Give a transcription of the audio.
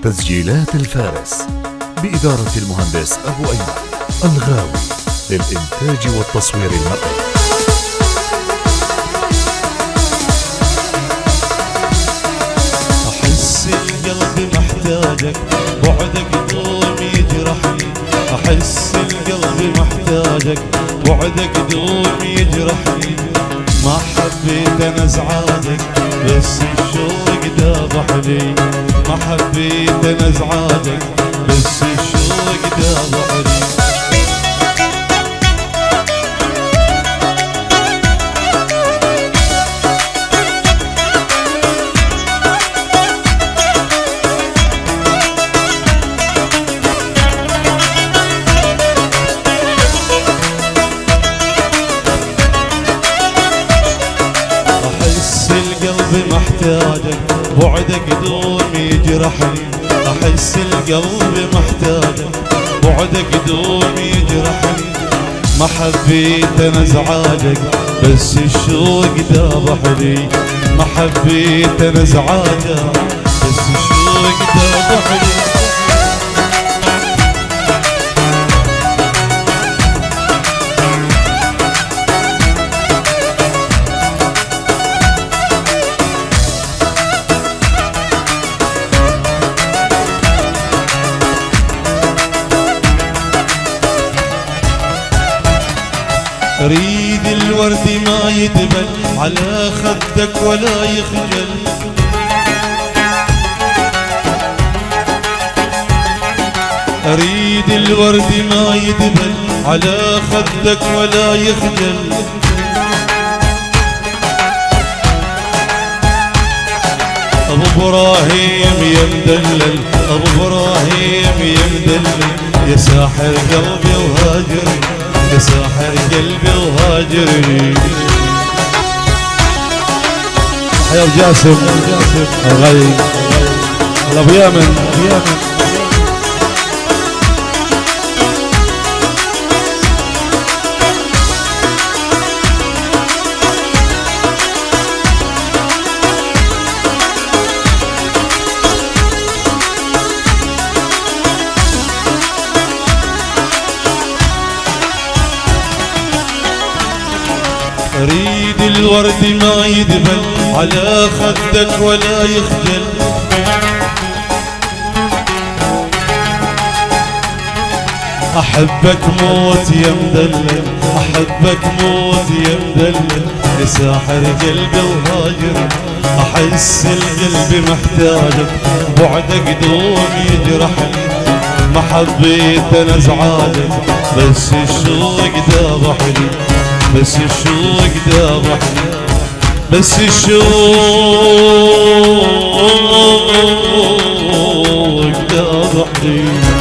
تسجيلات الفارس بإدارة المهندس أبو أيمن الغاوي للإنتاج والتصوير المرئي. أحس القلب محتاجك، بعدك دوم يجرحني. أحس القلب محتاجك، بعدك دوم يجرحني. ما حبيت أنا ازعاجك بس الشوق ذابحني. ما حبيت أنا ازعاجك بس الشوق ذابحني. محتاجك بعدك دوم يجرحني. أحس القلب محتاجك بعدك دوم يجرحني. ما حبيت أنا ازعاجك بس الشوق ذابحني. ما حبيت أنا ازعاجك بس الشوق ذابحني. أريد الورد ما يدبل على خدك ولا يخجل. أريد الورد ما يدبل على خدك ولا يخجل. أبو إبراهيم يا مدلل، أبو إبراهيم يا مدلل، يا ساحر قلبي وهاجرني، يا ساحر قلبي وهاجرني. يا جاسم الغالي ابو يامن. أريد الورد ما يدبل على خدك ولا يخجل. أحبك موت يا مدلل، أحبك موت يا مدلل، يا ساحر قلبي وهاجر. أحس القلب محتاجك بعدك دوم يجرحني. ما حبيت أنا ازعاجك بس الشوق ذابحني. بس الشوق ذابحني، بس الشوق ذابحني.